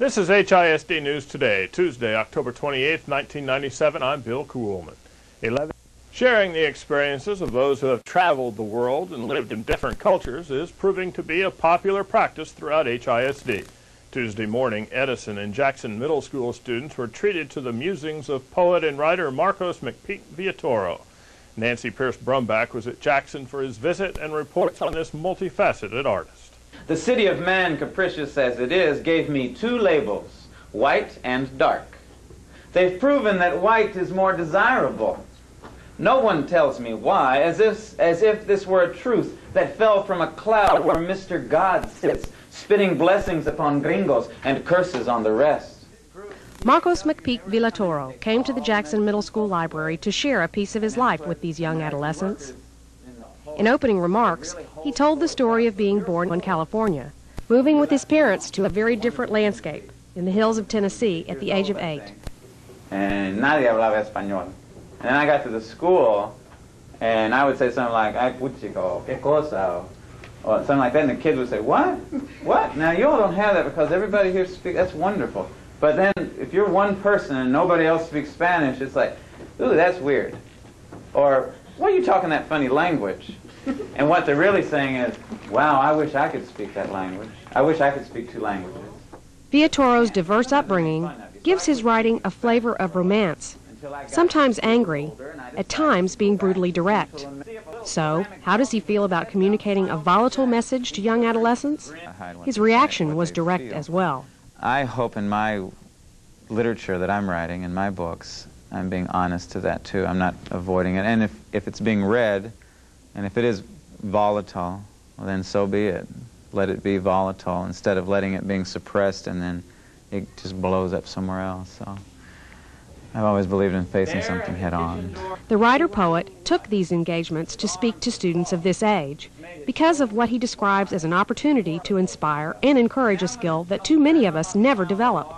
This is HISD News Today, Tuesday, October 28, 1997. I'm Bill Kuhlman. Sharing the experiences of those who have traveled the world and lived in different cultures is proving to be a popular practice throughout HISD. Tuesday morning, Edison and Jackson Middle School students were treated to the musings of poet and writer Marcos McPeek Villatoro. Nancy Pierce Brumback was at Jackson for his visit and reports on this multifaceted artist. The city of man, capricious as it is, gave me two labels, white and dark. They've proven that white is more desirable. No one tells me why, as if this were a truth that fell from a cloud where Mr. God sits, spitting blessings upon gringos and curses on the rest. Marcos McPeek Villatoro came to the Jackson Middle School Library to share a piece of his life with these young adolescents. In opening remarks, he told the story of being born in California, moving with his parents to a very different landscape in the hills of Tennessee at the age of 8. And nadie hablaba español. And then I got to the school, and I would say something like, ay, puchico, qué cosa, or something like that, and the kids would say, what? What? Now, you all don't have that because everybody here speaks, that's wonderful. But then, if you're one person and nobody else speaks Spanish, it's like, ooh, that's weird. Or, why are you talking that funny language? And what they're really saying is, wow, I wish I could speak that language. I wish I could speak two languages. Villatoro's diverse upbringing gives his writing a flavor of romance, sometimes angry, at times being brutally direct. So, how does he feel about communicating a volatile message to young adolescents? His reaction was direct as well. I hope in my literature that I'm writing, in my books, I'm being honest to that too. I'm not avoiding it. And if it's being read, and if it is volatile, well, then so be it. Let it be volatile instead of letting it being suppressed and then it just blows up somewhere else. So I've always believed in facing something head on. The writer-poet took these engagements to speak to students of this age because of what he describes as an opportunity to inspire and encourage a skill that too many of us never develop.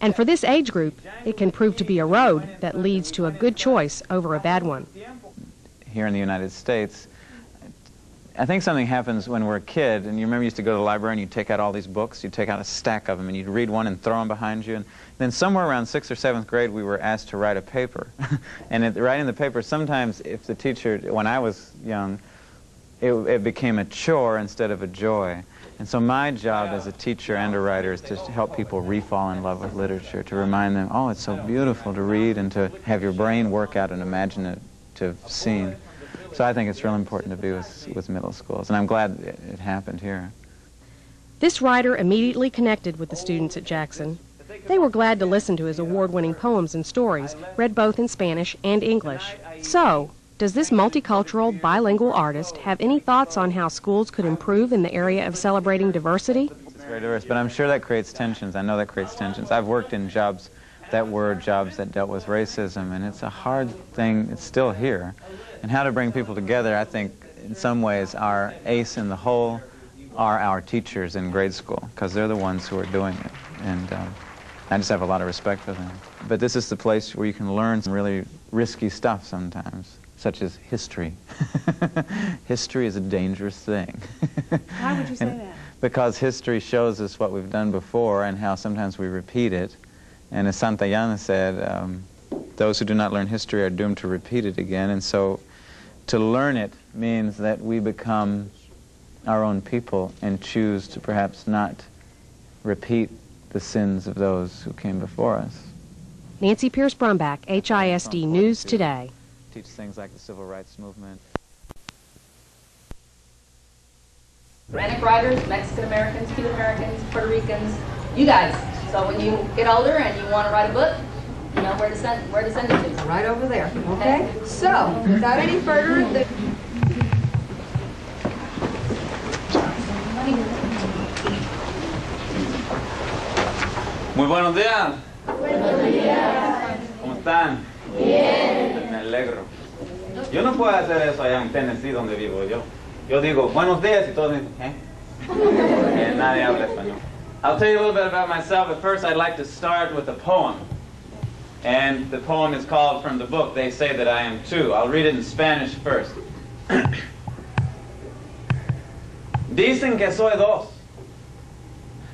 And for this age group, it can prove to be a road that leads to a good choice over a bad one. Here in the United States, I think something happens when we're a kid, and you remember you used to go to the library and you'd take out all these books, you'd take out a stack of them, and you'd read one and throw them behind you. And then somewhere around 6th or 7th grade, we were asked to write a paper. And writing the paper, sometimes if the teacher, when I was young, it became a chore instead of a joy. And so my job as a teacher and a writer is to help people re-fall in love with literature, to remind them, oh, it's so beautiful to read, and to have your brain work out an imaginative scene. So I think it's really important to be with middle schools, and I'm glad it happened here. This writer immediately connected with the students at Jackson. They were glad to listen to his award-winning poems and stories, read both in Spanish and English. So, does this multicultural, bilingual artist have any thoughts on how schools could improve in the area of celebrating diversity? It's very diverse, but I'm sure that creates tensions. I know that creates tensions. I've worked in jobs that were jobs that dealt with racism, and it's a hard thing. It's still here. And how to bring people together, I think, in some ways, our ace in the hole are our teachers in grade school, because they're the ones who are doing it. And I just have a lot of respect for them. But this is the place where you can learn some really risky stuff sometimes, such as history. History is a dangerous thing. Why would you say that? Because history shows us what we've done before and how sometimes we repeat it. And as Santayana said, those who do not learn history are doomed to repeat it again. And so to learn it means that we become our own people and choose to perhaps not repeat the sins of those who came before us. Nancy Pierce Brumback, HISD News Today. Teach things like the civil rights movement. Hispanic writers, Mexican Americans, Cuban Americans, Puerto Ricans, you guys. So when you get older and you want to write a book, you know where to send it to. Right over there. Okay? So, without any further ado. Muy buenos días. Buenos días. ¿Cómo están? Bien. Me alegro. Yo no puedo hacer eso allá en Tennessee donde vivo yo. Yo digo, buenos días, y todos dicen, ¿eh? Porque nadie habla español. I'll tell you a little bit about myself, but first I'd like to start with a poem. And the poem is called from the book, They Say That I Am Too. I'll read it in Spanish first. Dicen que soy dos,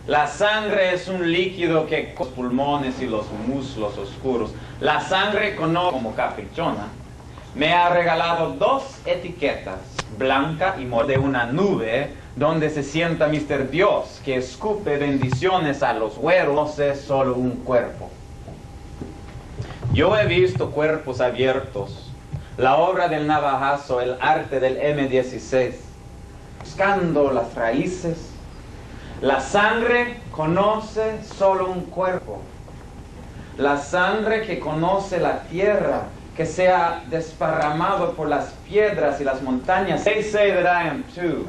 La sangre es un líquido que los pulmones y los muslos oscuros. La sangre como caprichona me ha regalado dos etiquetas, blanca y de una nube donde se sienta Mr. Dios que escupe bendiciones a los güeros. Es solo un cuerpo. Yo he visto cuerpos abiertos, la obra del navajazo, el arte del M16, buscando las raíces. La sangre conoce solo un cuerpo. La sangre que conoce la tierra, que se ha desparramado por las piedras y las montañas. They say that I am too.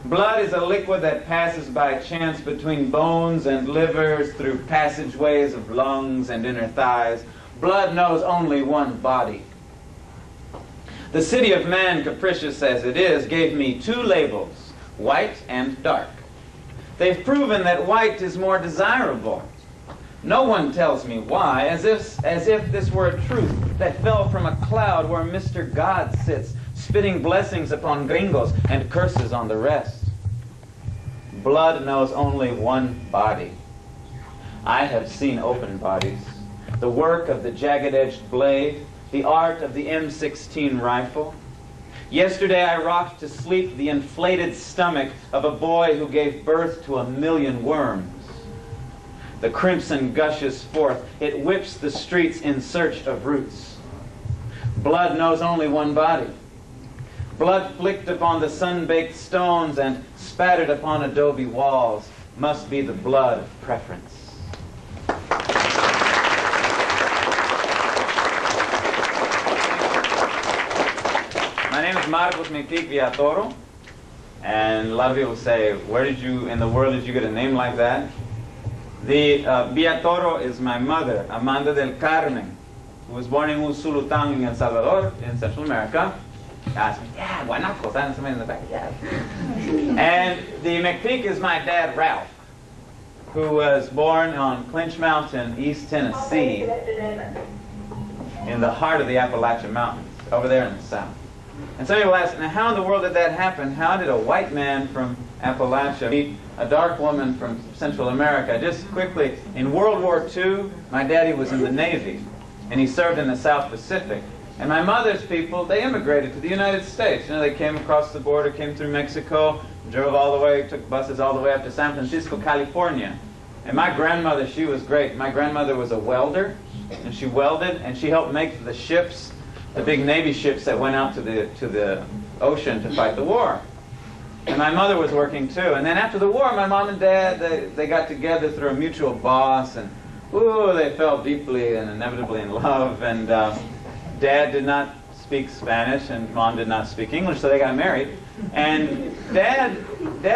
Blood is a liquid that passes by chance between bones and livers, through passageways of lungs and inner thighs. Blood knows only one body. The city of man, capricious as it is, gave me two labels, white and dark. They've proven that white is more desirable. No one tells me why, as if this were a truth that fell from a cloud where Mr. God sits, spitting blessings upon gringos and curses on the rest. Blood knows only one body. I have seen open bodies, the work of the jagged-edged blade, the art of the M16 rifle. Yesterday I rocked to sleep the inflated stomach of a boy who gave birth to 1,000,000 worms. The crimson gushes forth. It whips the streets in search of roots. Blood knows only one body. Blood flicked upon the sun-baked stones and spattered upon adobe walls must be the blood of preference. My name is Marcos McPeek Villatoro, and a lot of people say, where in the world did you get a name like that? The Villatoro is my mother, Amanda del Carmen, who was born in Usulután in El Salvador, in Central America. Asked me, yeah, guanacos, and somebody in the back, yeah. And the McPeek is my dad, Ralph, who was born on Clinch Mountain, East Tennessee, in the heart of the Appalachian Mountains, over there in the south. And some people ask, now how in the world did that happen? How did a white man from Appalachia meet a dark woman from Central America? Just quickly, in World War II, my daddy was in the Navy, and he served in the South Pacific. And my mother's people, they immigrated to the United States. You know, they came across the border, came through Mexico, drove all the way, took buses all the way up to San Francisco, California. And my grandmother, she was great. My grandmother was a welder, and she welded, and she helped make the ships, the big Navy ships that went out to the ocean to fight the war. And my mother was working too. And then after the war, my mom and dad, they got together through a mutual boss, and ooh, they fell deeply and inevitably in love. And Dad did not speak Spanish, and Mom did not speak English, so they got married. And Dad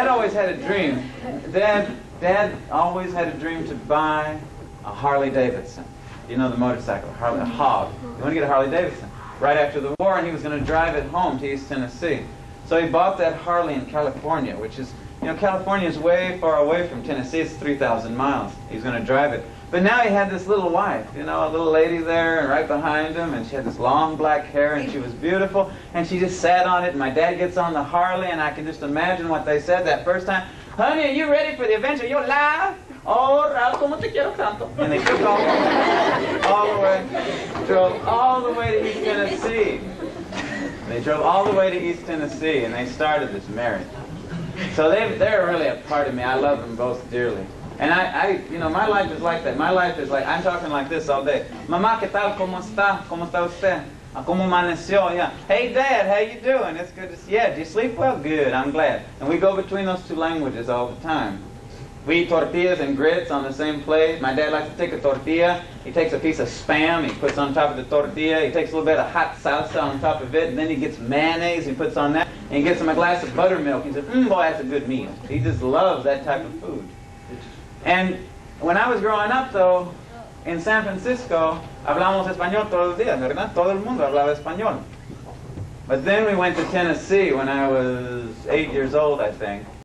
always had a dream. Dad always had a dream to buy a Harley Davidson. You know, the motorcycle, a hog. You want to get a Harley Davidson. Right after the war, and he was going to drive it home to East Tennessee. So he bought that Harley in California, which is, you know, California is way far away from Tennessee. It's 3,000 miles. He's going to drive it. But now he had this little wife, you know, a little lady there and right behind him, and she had this long black hair, and she was beautiful, and she just sat on it, and my dad gets on the Harley, and I can just imagine what they said that first time. Honey, are you ready for the adventure? You're live? Oh, Ralph, como te quiero tanto. And they took drove all the way to East Tennessee. They drove all the way to East Tennessee, and they started this marriage. So they're really a part of me. I love them both dearly. And you know, my life is like that. My life is like, I'm talking like this all day. Mamá, ¿qué tal? ¿Cómo está? ¿Cómo está usted? ¿Cómo amaneció? Yeah. Hey, Dad, how you doing? It's good to see you. Yeah, did you sleep well? Good, I'm glad. And we go between those two languages all the time. We eat tortillas and grits on the same plate. My dad likes to take a tortilla. He takes a piece of Spam. He puts on top of the tortilla. He takes a little bit of hot salsa on top of it. And then he gets mayonnaise. He puts on that. And he gets him a glass of buttermilk. He says, boy, that's a good meal. He just loves that type of food. And when I was growing up, though, in San Francisco, hablamos español todos los días, ¿verdad? Todo el mundo hablaba español. But then we went to Tennessee when I was 8 years old, I think.